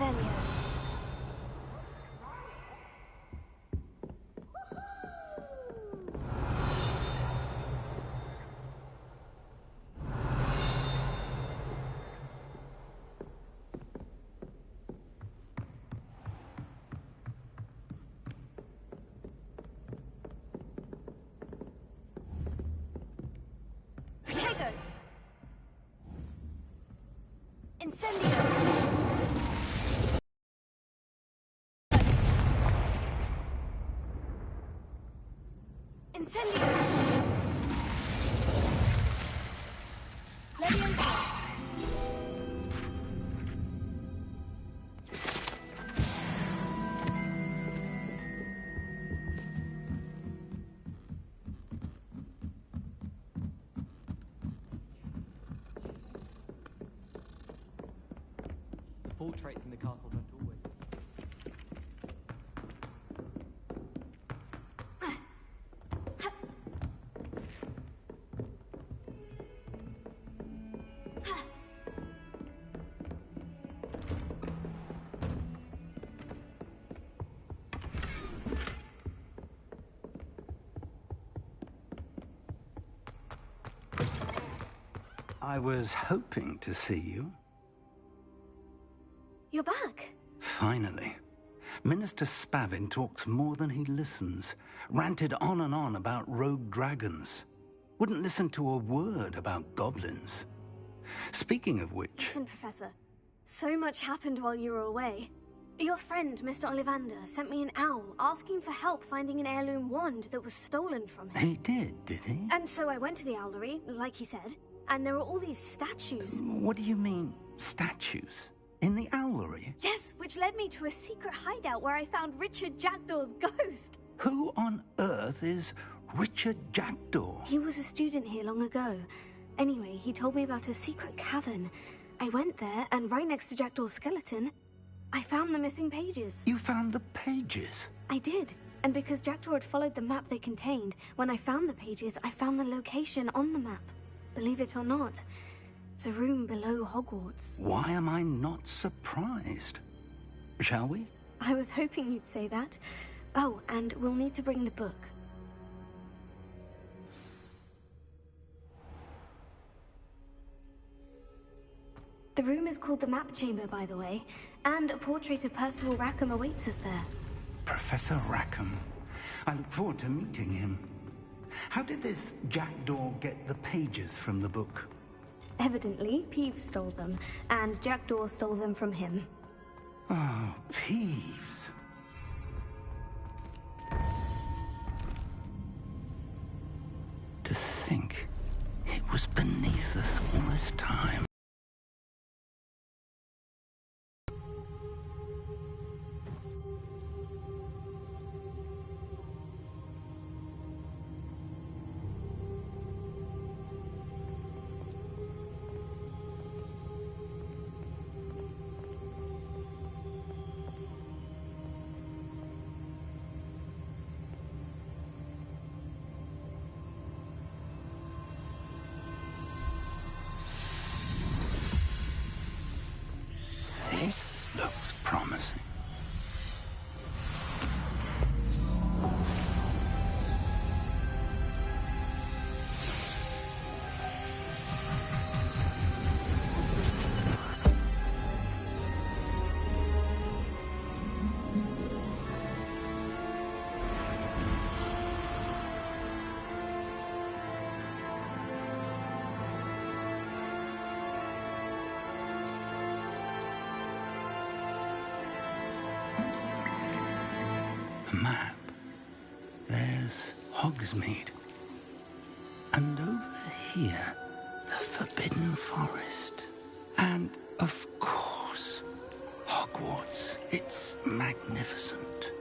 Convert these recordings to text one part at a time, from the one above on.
Wingardium. Protego! Incendio! Incendio! Leviosa! Portraits in the castle don't always. I was hoping to see you. You're back. Finally. Minister Spavin talks more than he listens. Ranted on and on about rogue dragons. Wouldn't listen to a word about goblins. Speaking of which... Listen, Professor. So much happened while you were away. Your friend, Mr. Ollivander, sent me an owl asking for help finding an heirloom wand that was stolen from him. He did he? And so I went to the owlery, like he said, and there were all these statues. What do you mean, statues? In the owlery? Yes, which led me to a secret hideout where I found Richard Jackdaw's ghost. Who on earth is Richard Jackdaw? He was a student here long ago. Anyway, he told me about a secret cavern. I went there, and right next to Jackdaw's skeleton, I found the missing pages. You found the pages? I did. And because Jackdaw had followed the map they contained, when I found the pages, I found the location on the map. Believe it or not, it's a room below Hogwarts. Why am I not surprised? Shall we? I was hoping you'd say that. Oh, and we'll need to bring the book. The room is called the Map Chamber, by the way, and a portrait of Percival Rackham awaits us there. Professor Rackham. I look forward to meeting him. How did this Jackdaw get the pages from the book? Evidently, Peeves stole them, and Jackdaw stole them from him. Oh, Peeves. To think it was beneath us all this time. This looks promising. A map. There's Hogsmeade. And over here, the Forbidden Forest. And, of course, Hogwarts. It's magnificent.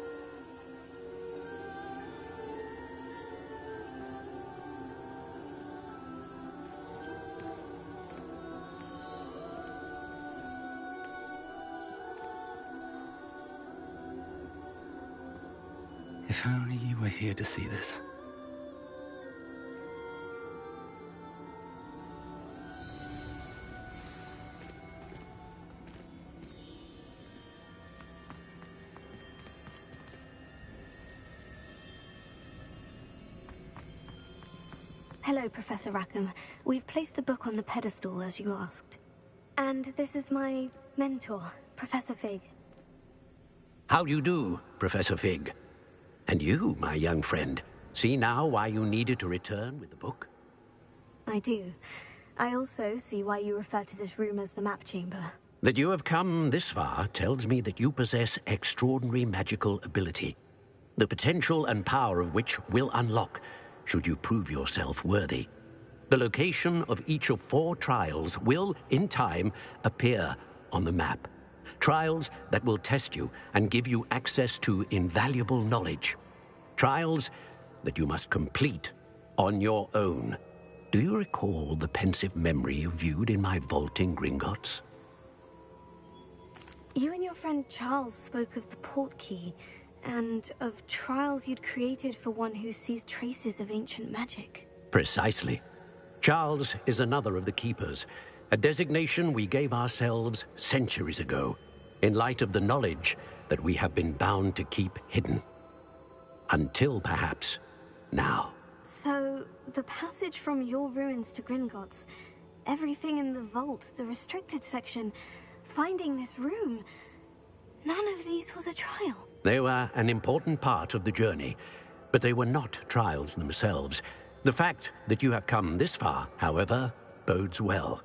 If only you were here to see this. Hello, Professor Rackham. We've placed the book on the pedestal, as you asked. And this is my mentor, Professor Fig. How do you do, Professor Fig? And you, my young friend, see now why you needed to return with the book? I do. I also see why you refer to this room as the map chamber. That you have come this far tells me that you possess extraordinary magical ability, the potential and power of which will unlock should you prove yourself worthy. The location of each of 4 trials will, in time, appear on the map. Trials that will test you and give you access to invaluable knowledge. Trials that you must complete on your own. Do you recall the pensive memory you viewed in my vault in Gringotts? You and your friend Charles spoke of the portkey, and of trials you'd created for one who sees traces of ancient magic. Precisely. Charles is another of the Keepers, a designation we gave ourselves centuries ago, in light of the knowledge that we have been bound to keep hidden. Until, perhaps, now. So, the passage from your ruins to Gringotts, everything in the vault, the restricted section, finding this room, none of these was a trial. They were an important part of the journey, but they were not trials themselves. The fact that you have come this far, however, bodes well.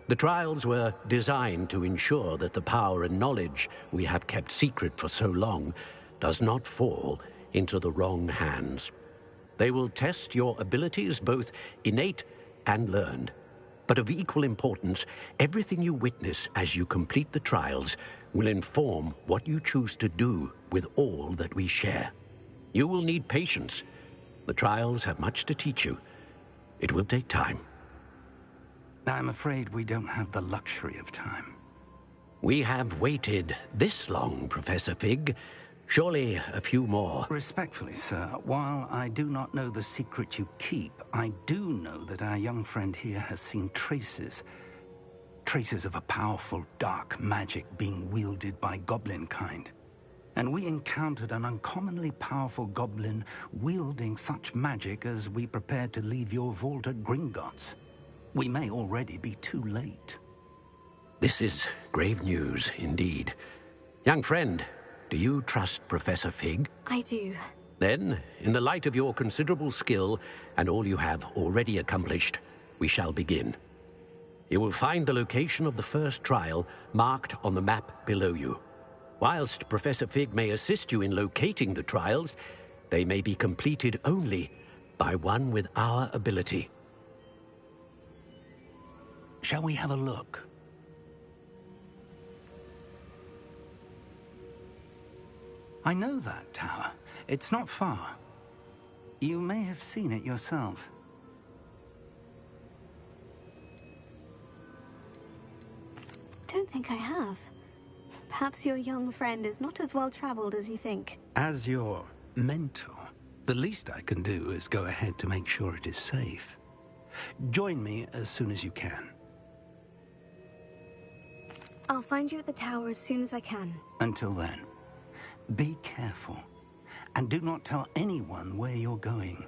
The trials were designed to ensure that the power and knowledge we have kept secret for so long does not fall into the wrong hands. They will test your abilities, both innate and learned. But of equal importance, everything you witness as you complete the trials will inform what you choose to do with all that we share. You will need patience. The trials have much to teach you. It will take time. I'm afraid we don't have the luxury of time. We have waited this long, Professor Fig. Surely a few more. Respectfully, sir, while I do not know the secret you keep, I do know that our young friend here has seen traces of a powerful dark magic being wielded by goblin kind. And we encountered an uncommonly powerful goblin wielding such magic as we prepared to leave your vault at Gringotts. We may already be too late. This is grave news, indeed. Young friend, do you trust Professor Fig? I do. Then, in the light of your considerable skill and all you have already accomplished, we shall begin. You will find the location of the first trial marked on the map below you. Whilst Professor Fig may assist you in locating the trials, they may be completed only by one with our ability. Shall we have a look? I know that tower. It's not far. You may have seen it yourself. Don't think I have. Perhaps your young friend is not as well traveled as you think. As your mentor, the least I can do is go ahead to make sure it is safe. Join me as soon as you can. I'll find you at the tower as soon as I can. Until then, be careful, and do not tell anyone where you're going.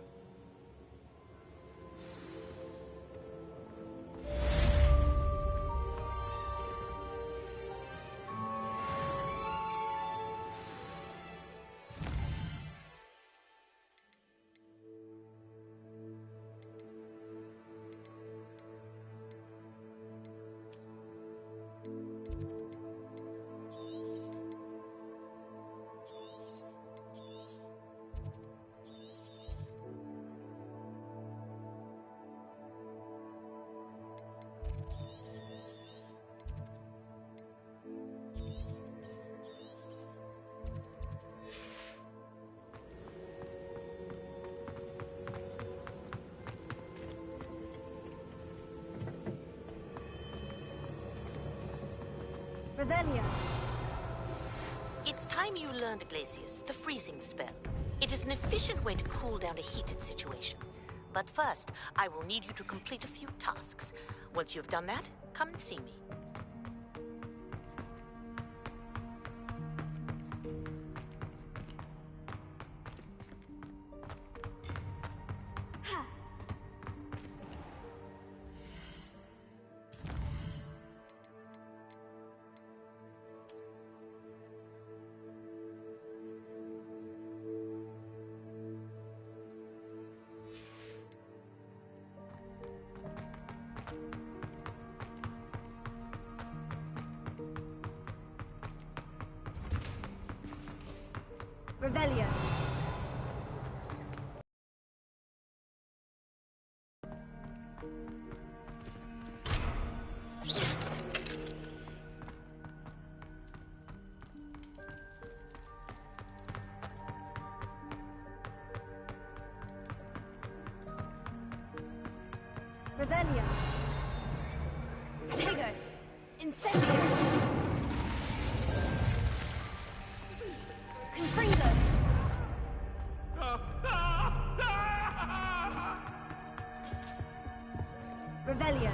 Revelio. It's time you learned, Glacius, the freezing spell. It is an efficient way to cool down a heated situation. But first, I will need you to complete a few tasks. Once you've done that, come and see me. Revelio. Revelio. Tego. Incendio. Confringo. Revelio.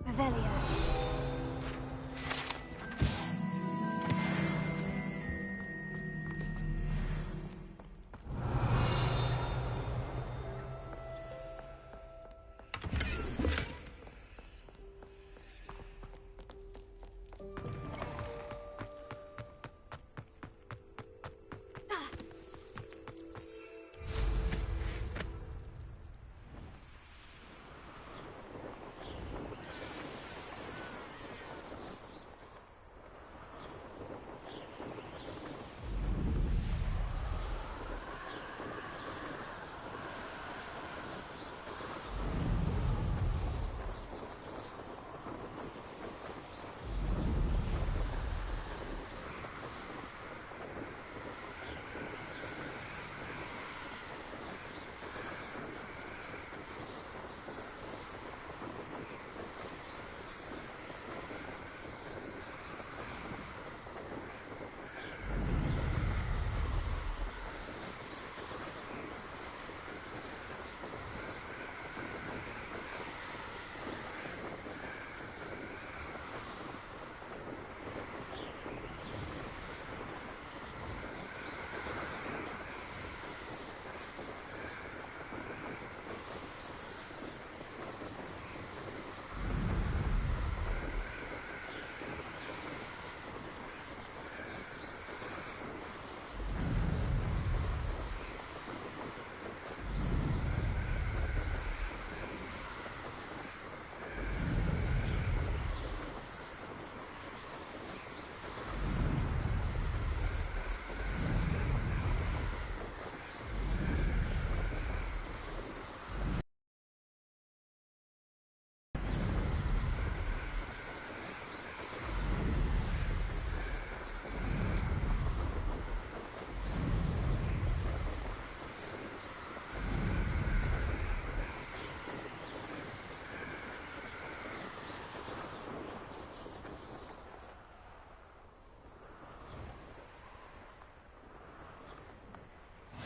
Revelio.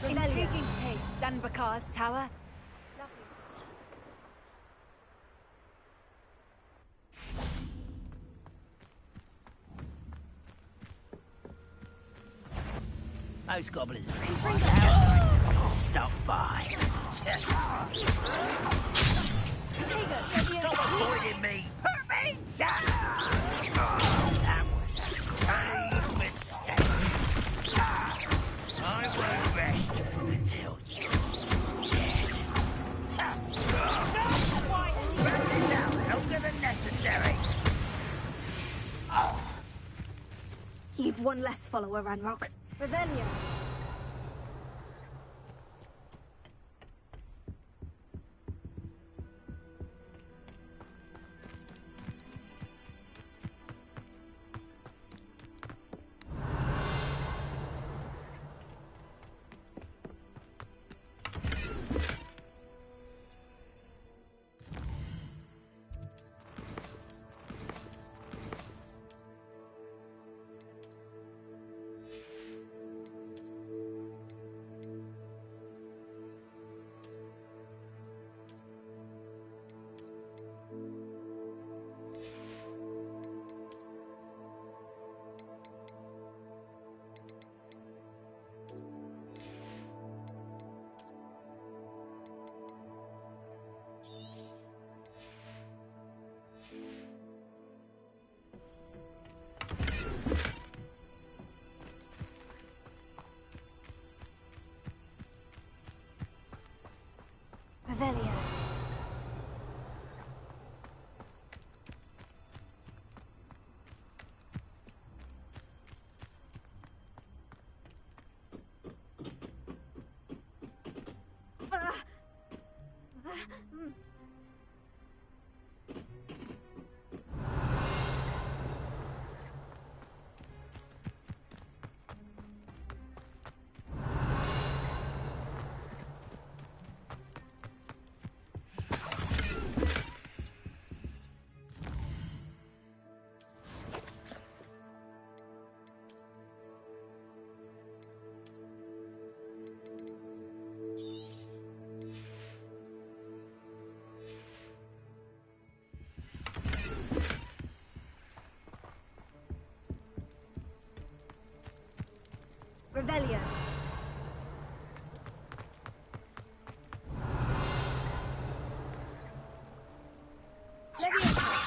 Intriguing case, Sanbakar's tower. Those goblins are pretty out. Stop by. Stop avoiding me. Perfect! That was a grave mistake. I won't rest until you're dead. Burn this out longer than necessary. You've one less follower, Ranrock. Revelio. Revelio. Leviosa.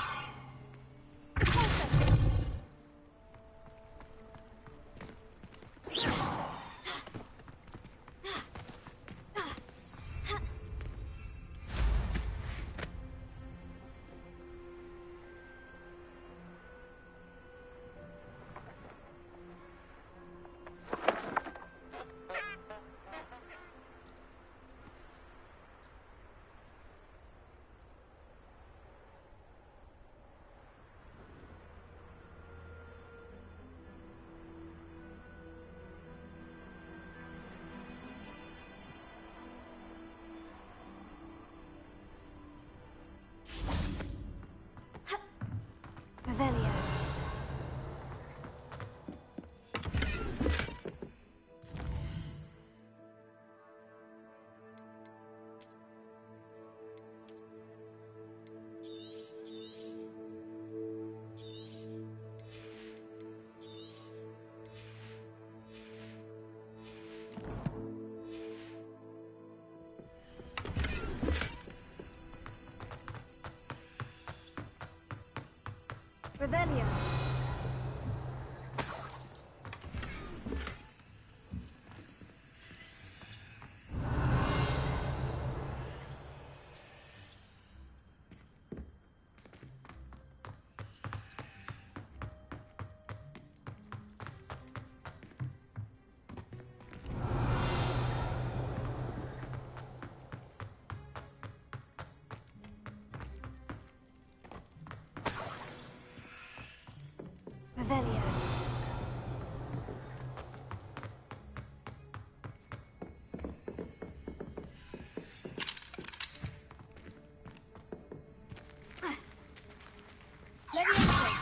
Revelio. Revelio. Revelio. Leviosa.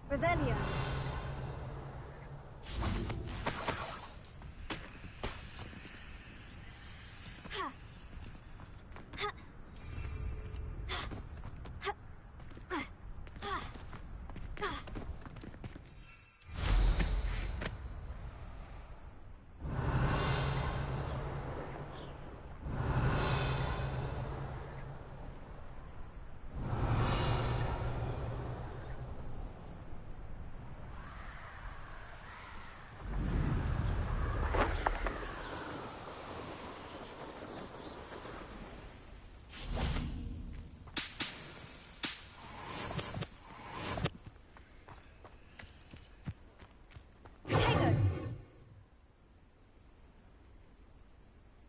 Revelio.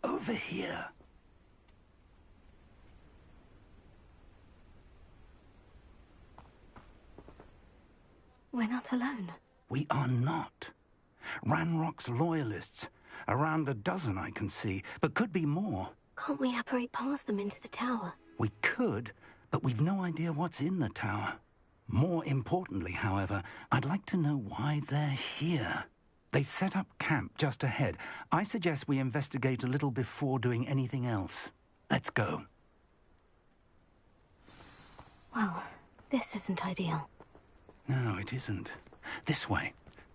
Over here. We're not alone. We are not. Ranrock's loyalists. Around a dozen I can see, but could be more. Can't we apparate past them into the tower? We could, but we've no idea what's in the tower. More importantly, however, I'd like to know why they're here. They've set up camp just ahead. I suggest we investigate a little before doing anything else. Let's go. Well, this isn't ideal. No, it isn't. This way.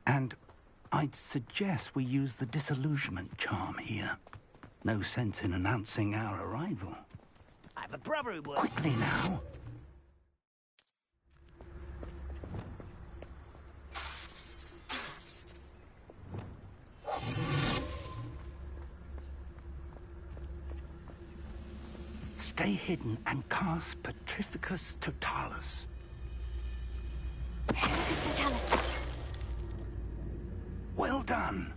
And I'd suggest we use the disillusionment charm here. No sense in announcing our arrival. I have a brother who works. Quickly now. Stay hidden and cast Petrificus Totalis. Petrificus Totalis. Well done.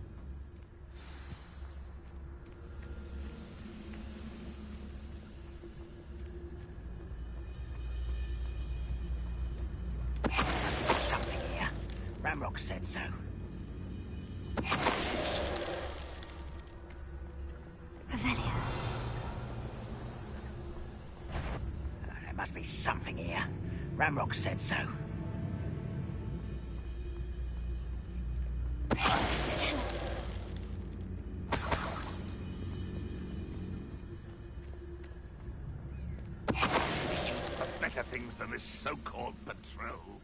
Something here. Ramrock said so. Revelio. There must be something here. Ramrock said so. For better things than this so-called patrol.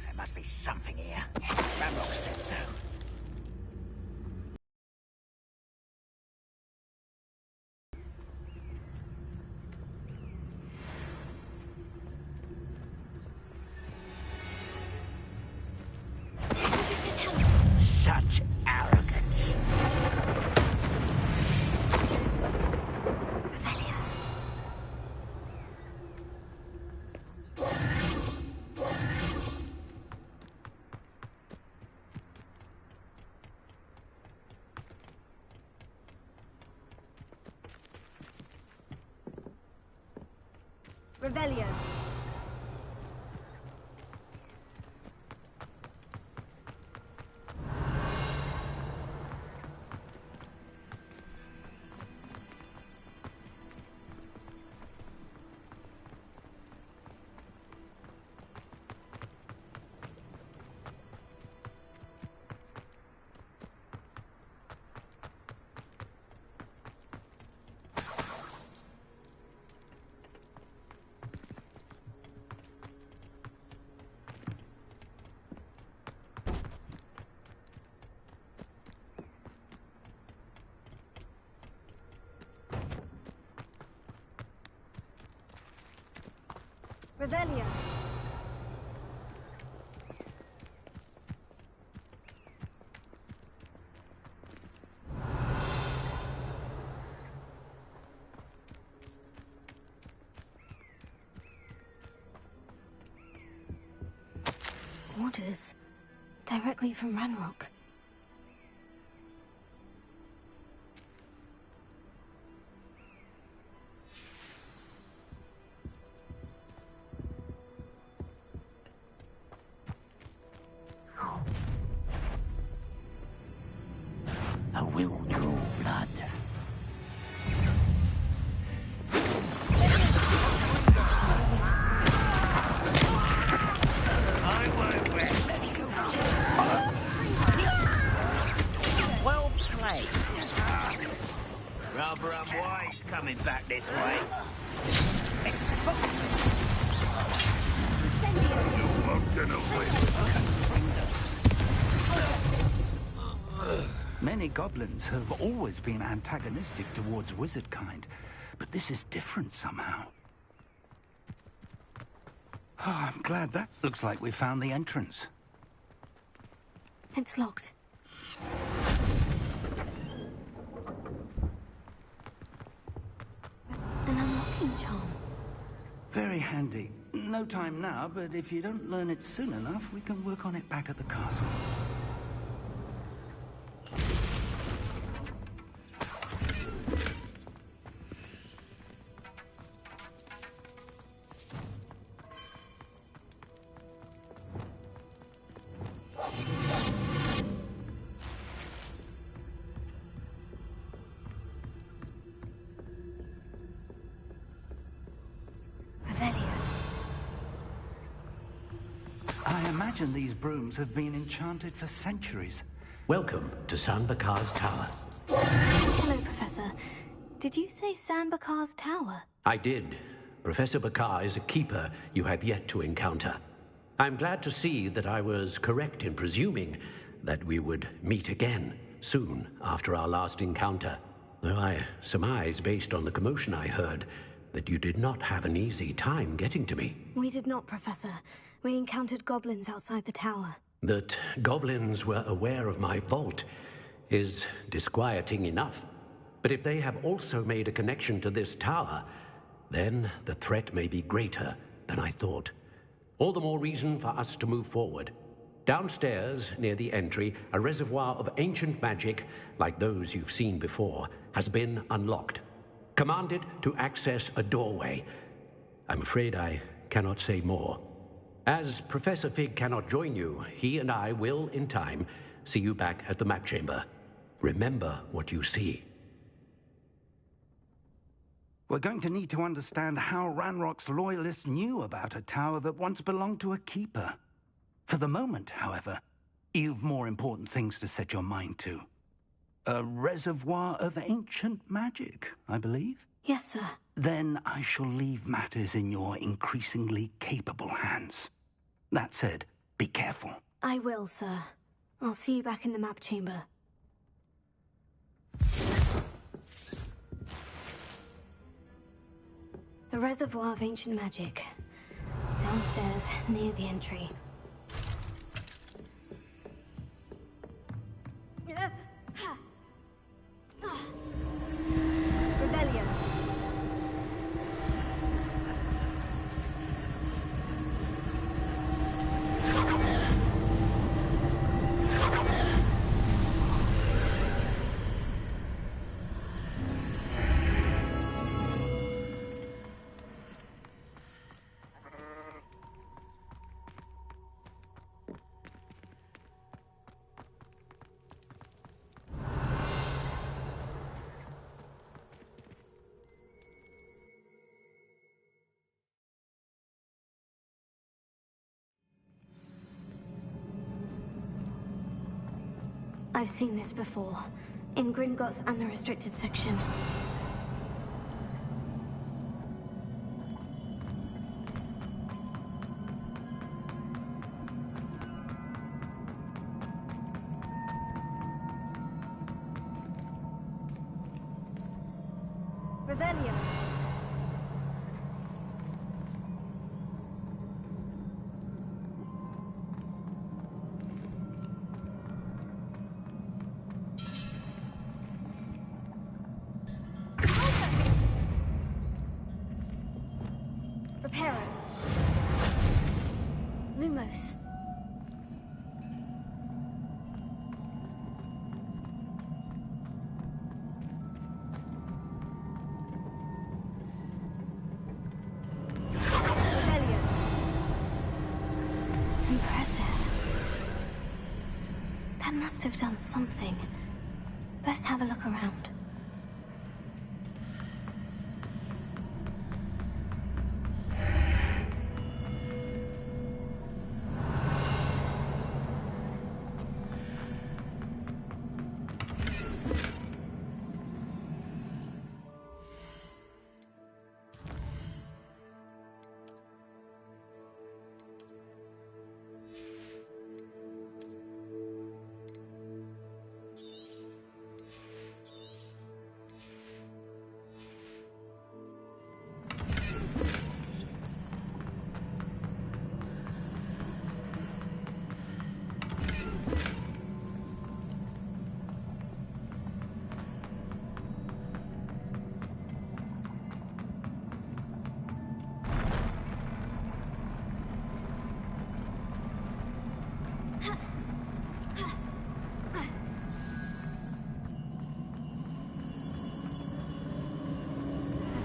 There must be something here. Ramrock said so. Such arrogance. Revelio. Revelio. Revelio. Orders. Directly from Ranrock. A will draw blood. I won't rest. Well played. Rather unwise coming back this way. You won't get away. Many goblins have always been antagonistic towards wizard kind, but this is different somehow. Oh, I'm glad that looks like we found the entrance. It's locked. An unlocking charm. Very handy. No time now, but if you don't learn it soon enough, we can work on it back at the castle. I imagine these brooms have been enchanted for centuries. Welcome to San Bakar's Tower. Hello, Professor. Did you say San Bakar's Tower? I did. Professor Bakar is a keeper you have yet to encounter. I'm glad to see that I was correct in presuming that we would meet again soon after our last encounter. Though I surmise, based on the commotion I heard, that you did not have an easy time getting to me. We did not, Professor. We encountered goblins outside the tower. That goblins were aware of my vault is disquieting enough. But if they have also made a connection to this tower, then the threat may be greater than I thought. All the more reason for us to move forward. Downstairs, near the entry, a reservoir of ancient magic, like those you've seen before, has been unlocked. Command it to access a doorway. I'm afraid I cannot say more. As Professor Fig cannot join you, he and I will, in time, see you back at the map chamber. Remember what you see. We're going to need to understand how Ranrock's loyalists knew about a tower that once belonged to a keeper. For the moment, however, you've more important things to set your mind to. A reservoir of ancient magic, I believe? Yes, sir. Then I shall leave matters in your increasingly capable hands. That said, be careful. I will, sir. I'll see you back in the map chamber. The reservoir of ancient magic. Downstairs, near the entry. Rebellion. I've seen this before, in Gringotts and the restricted section. Rebellion. Reparo. Lumos. Rebellion. Impressive. That must have done something. Best have a look around.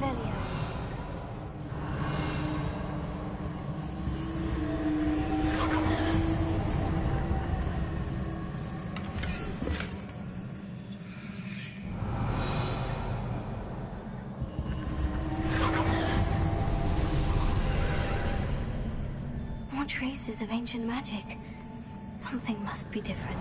Revelio. More traces of ancient magic. Something must be different.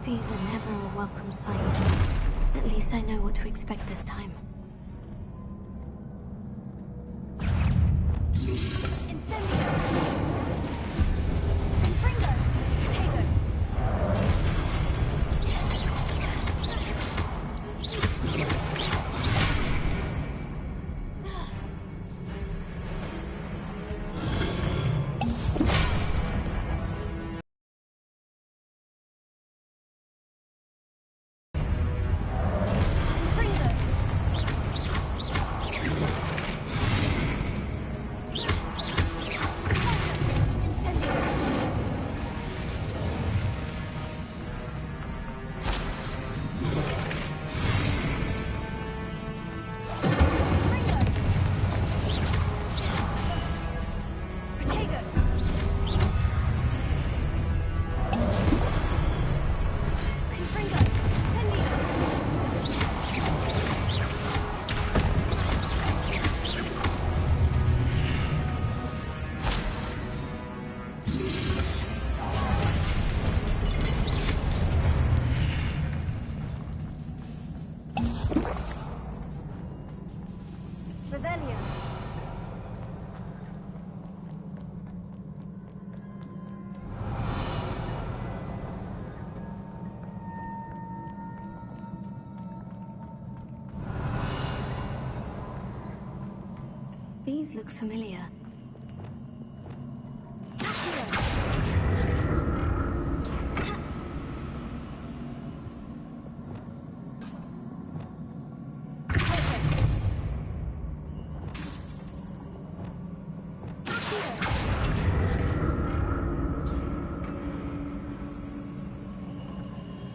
These are never a welcome sight. At least I know what to expect this time. Incendio. Confringo. Potato. These look familiar.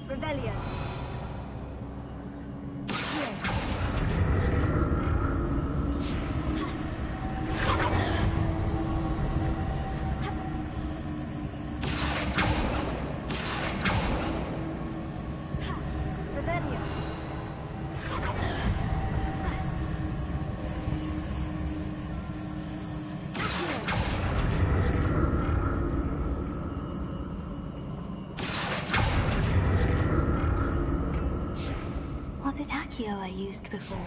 Rebellion. Was it Accio I used before?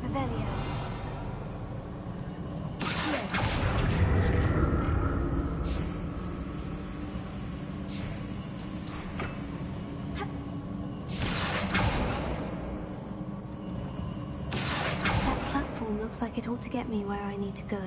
Revelio. That platform looks like it ought to get me where I need to go.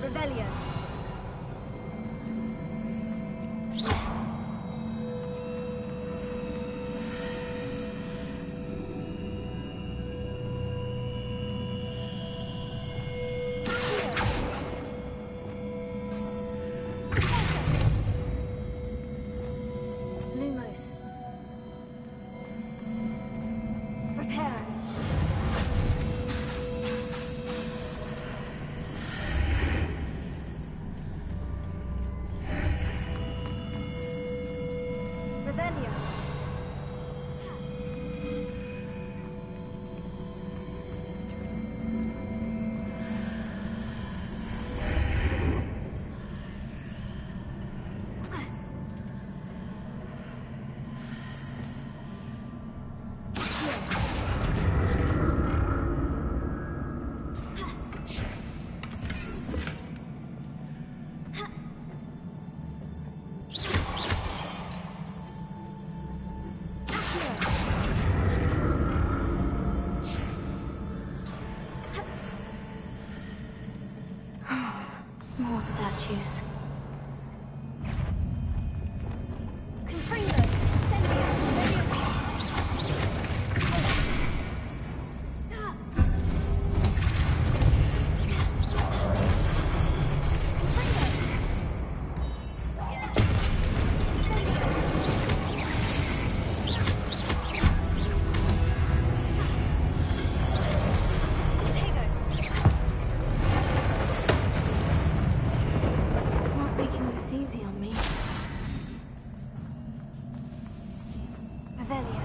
Revelio. Lumos. Prepare. Revelio. More statues. Confringo. Incendio. Not making this easy on me. Revelio.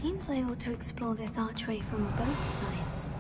Seems I ought to explore this archway from both sides.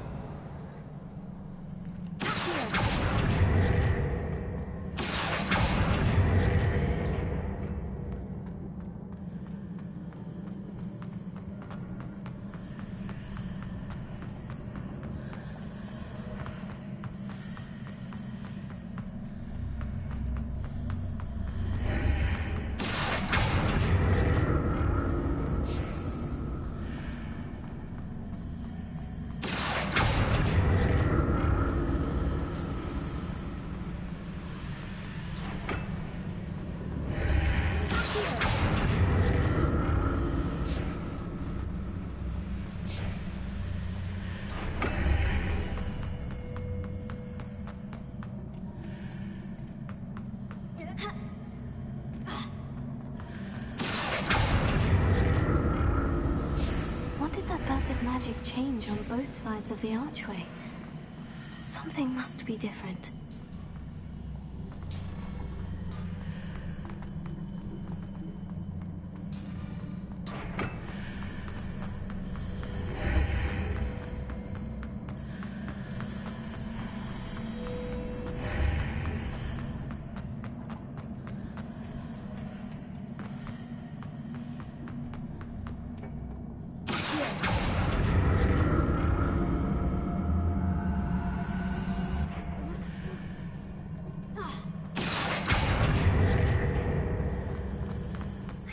What did that burst of magic change on both sides of the archway? Something must be different.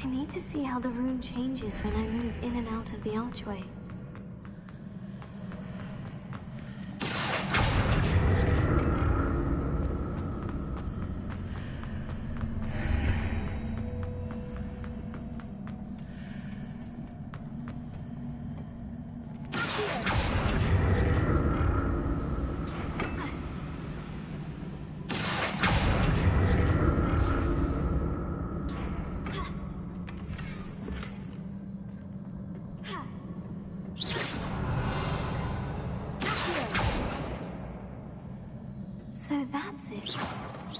I need to see how the room changes when I move in and out of the archway. So that's it.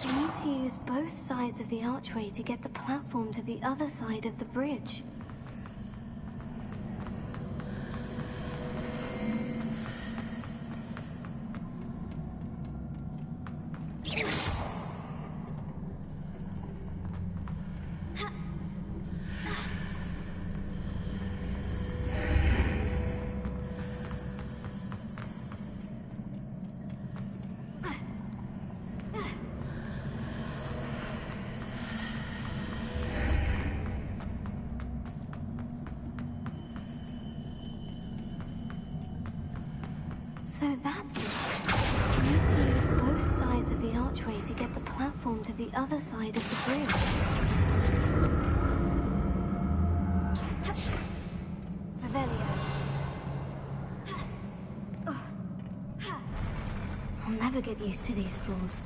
I need to use both sides of the archway to get the platform to the other side of the bridge. So that's it. I need to use both sides of the archway to get the platform to the other side of the bridge. Revelio. I'll never get used to these floors.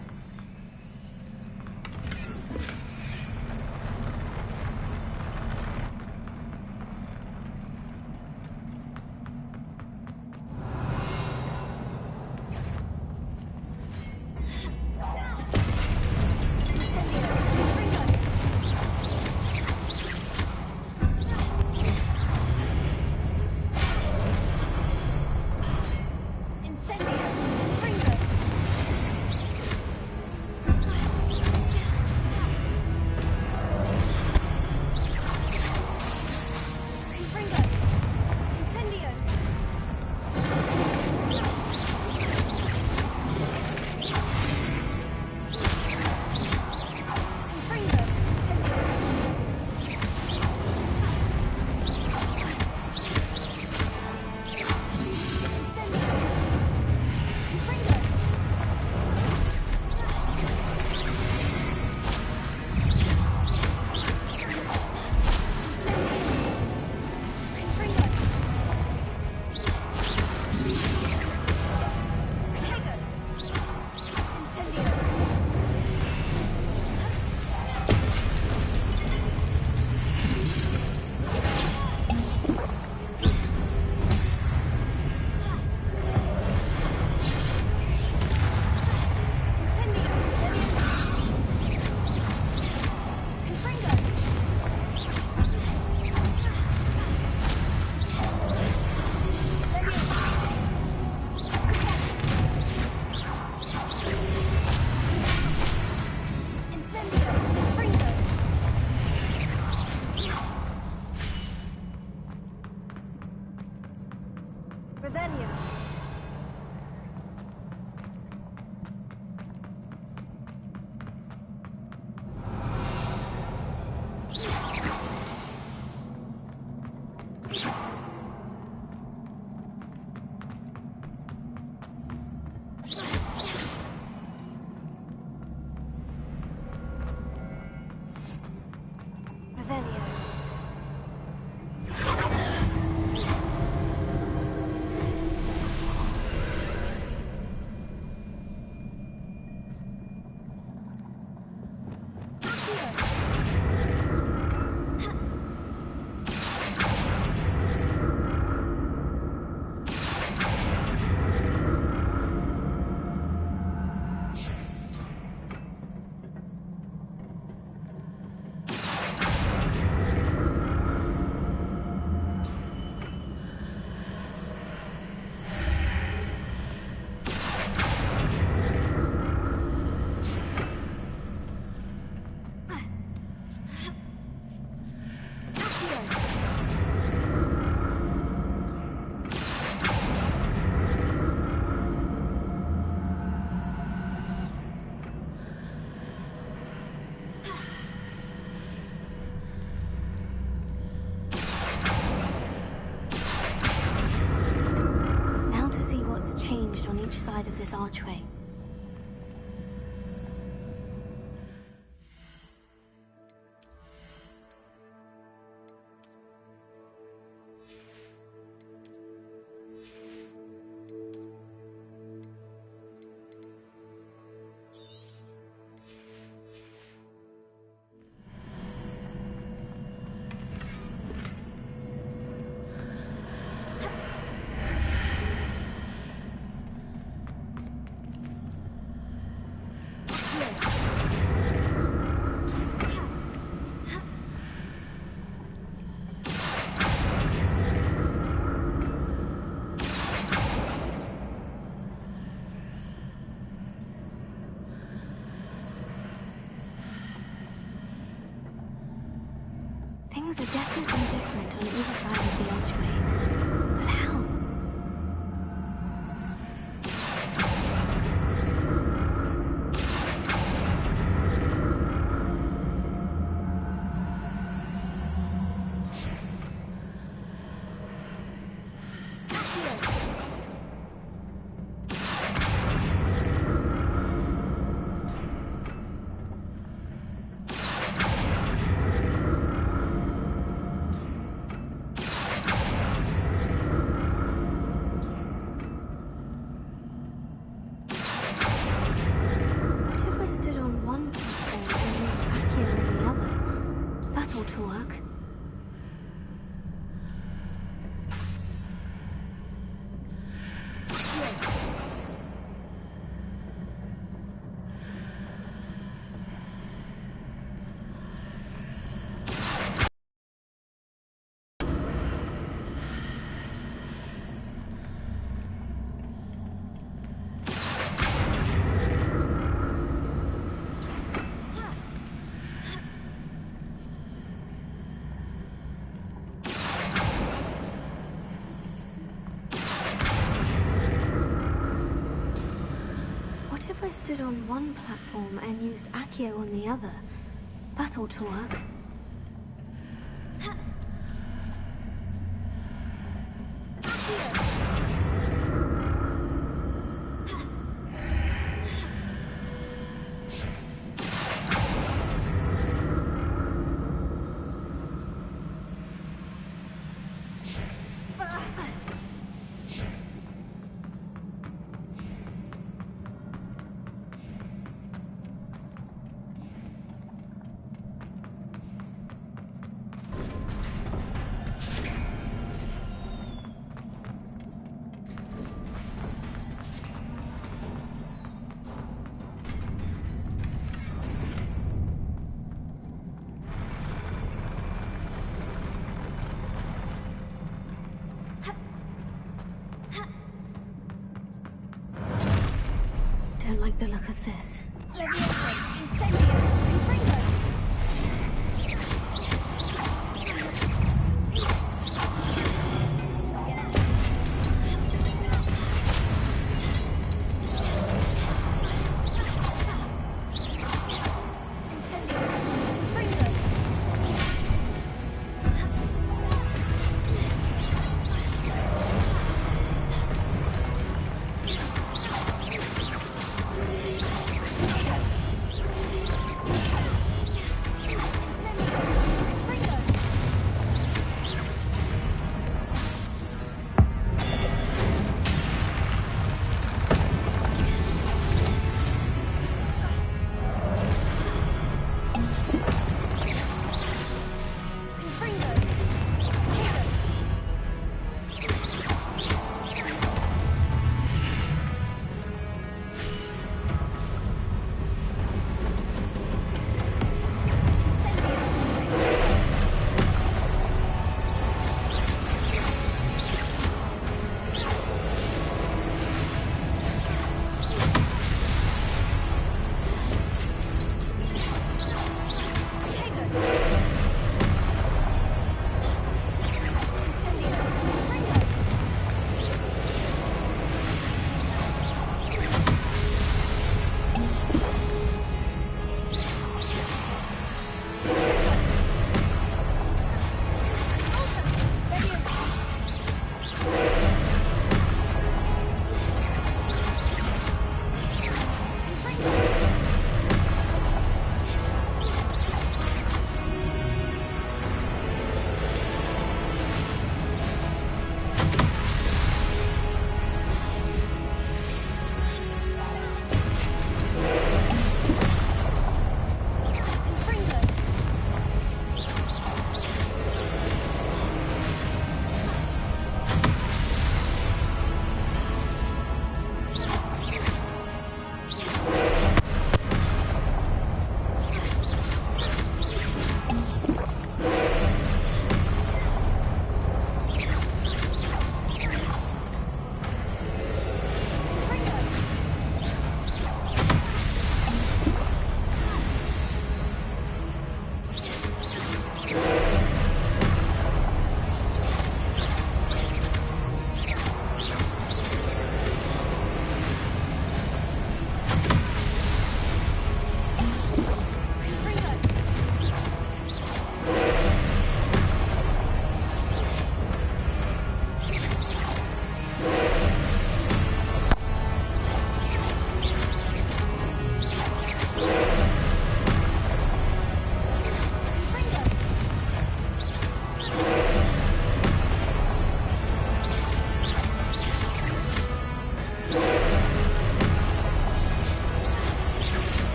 Revelio. Changed on each side of this archway. Things are definitely different on either side of the archway. But how? To work. If I stood on one platform and used Accio on the other, that ought to work. Don't like the look of this.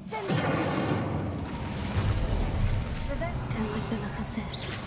Don't like the look of this.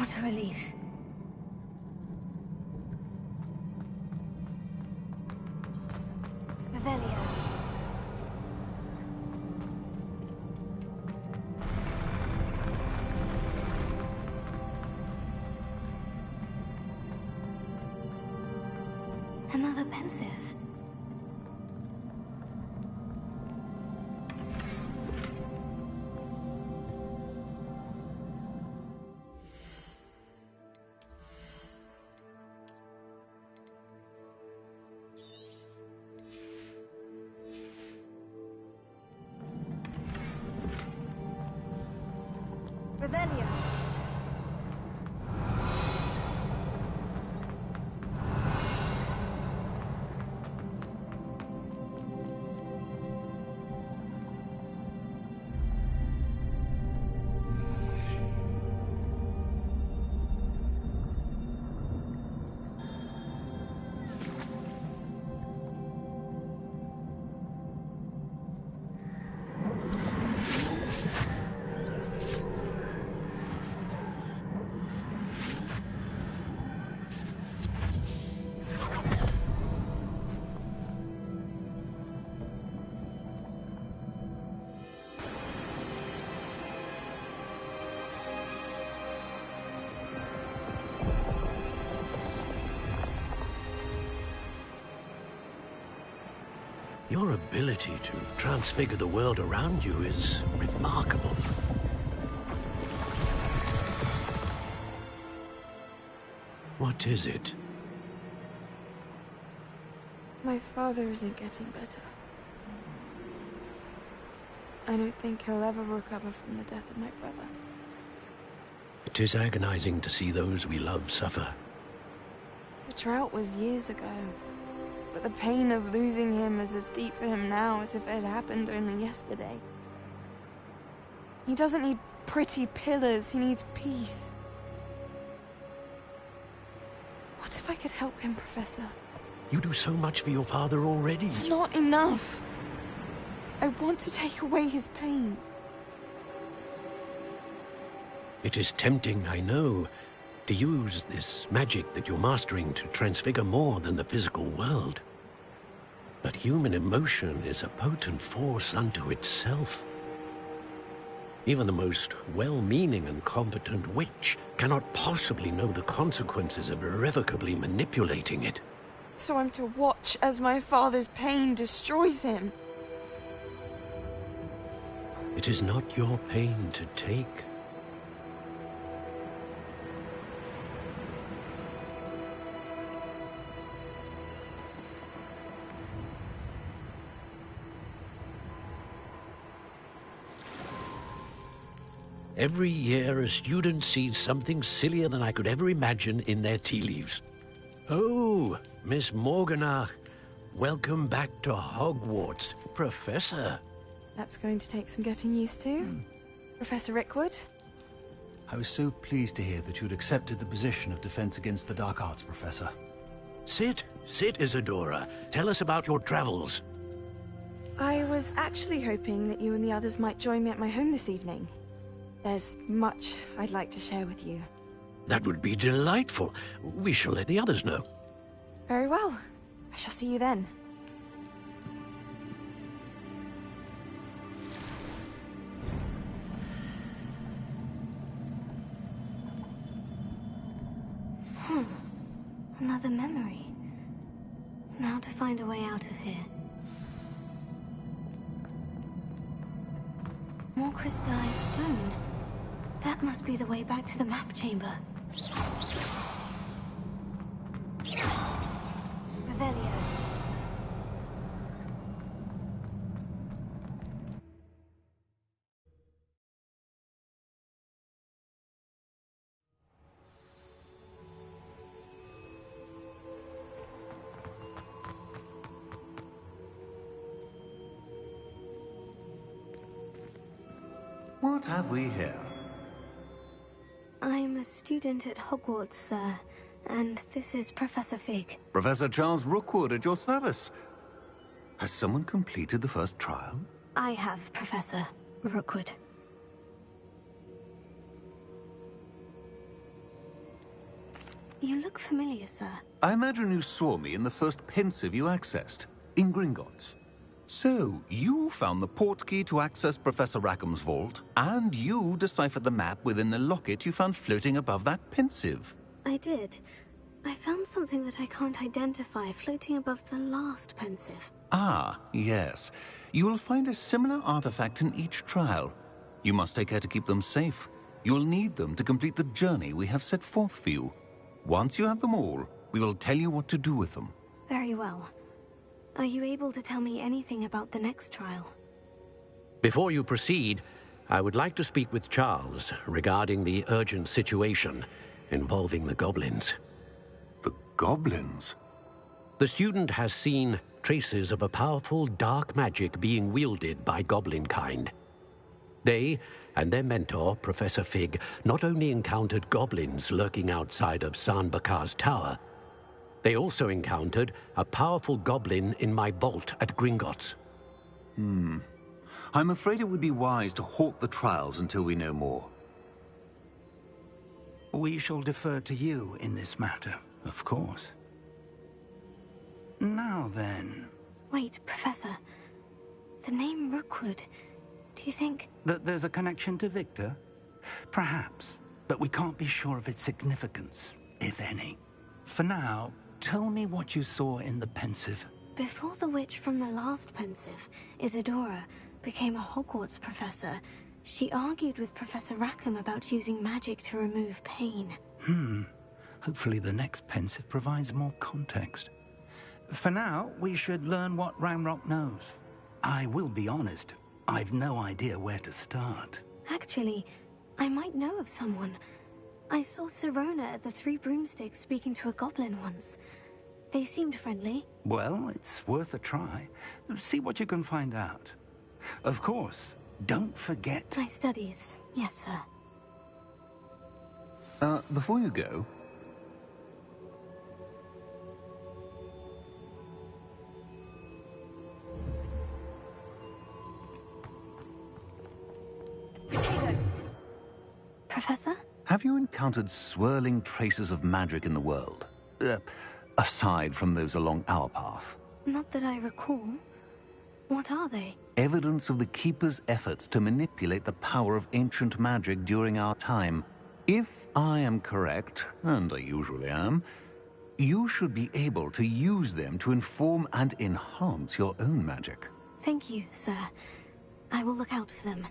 What a relief. Revelio. another pensive. Revelio. Your ability to transfigure the world around you is remarkable. What is it? My father isn't getting better. I don't think he'll ever recover from the death of my brother. It is agonizing to see those we love suffer. The drought was years ago. But the pain of losing him is as deep for him now as if it had happened only yesterday. He doesn't need pretty pillars, he needs peace. What if I could help him, Professor? You do so much for your father already. It's not enough. I want to take away his pain. It is tempting, I know, to use this magic that you're mastering to transfigure more than the physical world. But human emotion is a potent force unto itself. Even the most well-meaning and competent witch cannot possibly know the consequences of irrevocably manipulating it. So I'm to watch as my father's pain destroys him. It is not your pain to take. Every year, a student sees something sillier than I could ever imagine in their tea leaves. Oh, Miss Morganach, welcome back to Hogwarts, Professor. That's going to take some getting used to. Professor Rickwood? I was so pleased to hear that you'd accepted the position of Defense Against the Dark Arts, Professor. Sit, Isadora. Tell us about your travels. I was actually hoping that you and the others might join me at my home this evening. There's much I'd like to share with you. That would be delightful. We shall let the others know. Very well. I shall see you then. Another memory. Now to find a way out of here. More crystallized stone. That must be the way back to the map chamber. Revelio. What have we here? I'm a student at Hogwarts, sir. And this is Professor Fig. Professor Charles Rookwood at your service. Has someone completed the first trial? I have, Professor Rookwood. You look familiar, sir. I imagine you saw me in the first pensive you accessed, in Gringotts. So, you found the portkey to access Professor Rackham's vault, and you deciphered the map within the locket you found floating above that pensive. I did. I found something that I can't identify floating above the last pensive. Ah, yes. You will find a similar artifact in each trial. You must take care to keep them safe. You will need them to complete the journey we have set forth for you. Once you have them all, we will tell you what to do with them. Very well. Are you able to tell me anything about the next trial? Before you proceed, I would like to speak with Charles regarding the urgent situation involving the goblins. The goblins? The student has seen traces of a powerful dark magic being wielded by goblin kind. They and their mentor, Professor Fig, not only encountered goblins lurking outside of San Bakar's tower, they also encountered a powerful goblin in my vault at Gringotts. I'm afraid it would be wise to halt the trials until we know more. We shall defer to you in this matter, of course. Now then... Wait, Professor. The name Rookwood. Do you think... That there's a connection to Victor? Perhaps, but we can't be sure of its significance, if any. For now, tell me what you saw in the pensive. Before the witch from the last pensive, Isadora, became a Hogwarts professor, she argued with Professor Rackham about using magic to remove pain. Hopefully the next pensive provides more context. For now, we should learn what Ranrock knows. I will be honest, I've no idea where to start. Actually, I might know of someone. I saw Sirona at the Three Broomsticks speaking to a goblin once. They seemed friendly. Well, it's worth a try. See what you can find out. Of course, don't forget... My studies. Yes, sir. Before you go... Professor? Have you encountered swirling traces of magic in the world? Aside from those along our path? Not that I recall. What are they? Evidence of the Keeper's efforts to manipulate the power of ancient magic during our time. If I am correct, and I usually am, you should be able to use them to inform and enhance your own magic. Thank you, sir. I will look out for them.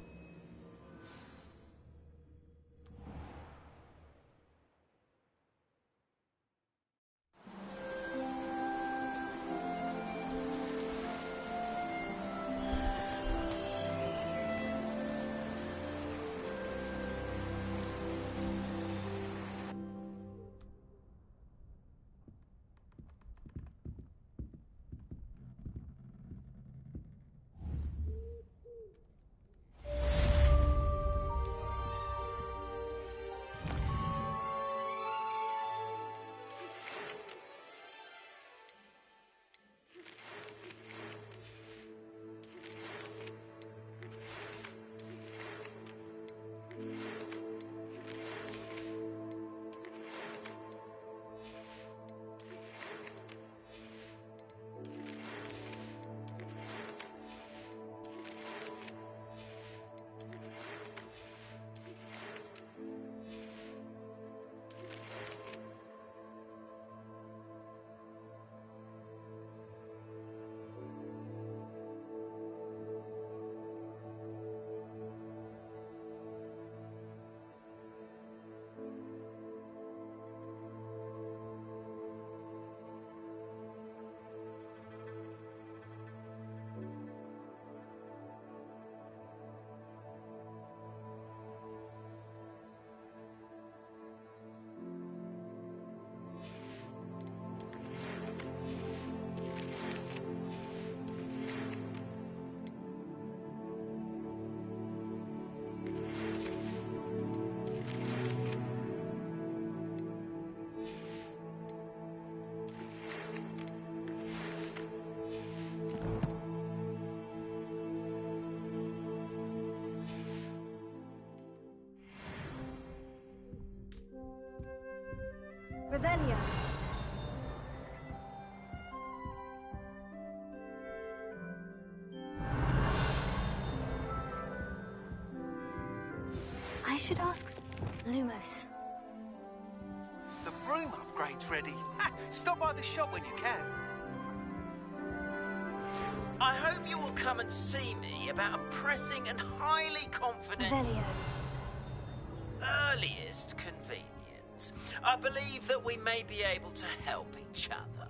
Revelio. I should ask Lumos. The broom upgrade upgrades ready. Stop by the shop when you can. I hope you will come and see me about a pressing and highly confident... Revelio. Earliest convenience. I believe that we may be able to help each other.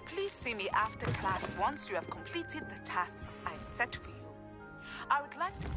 Please see me after class once you have completed the tasks I've set for you. I would like to...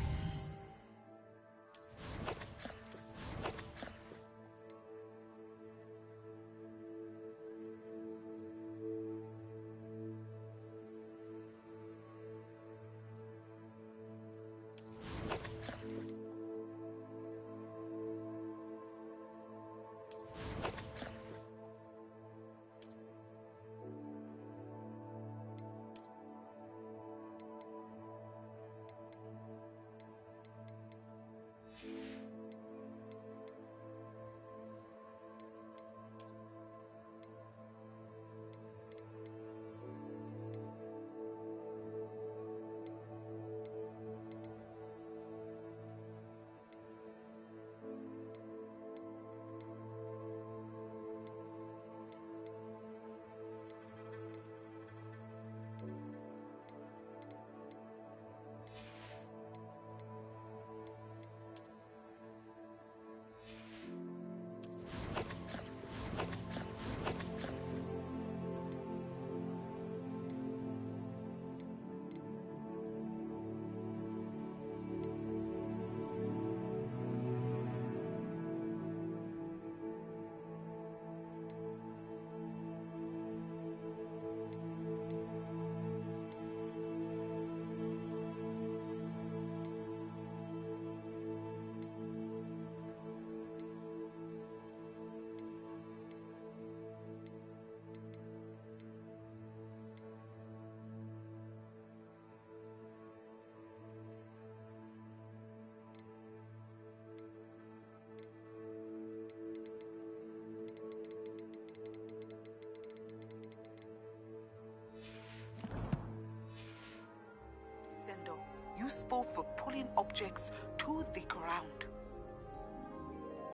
Useful for pulling objects to the ground.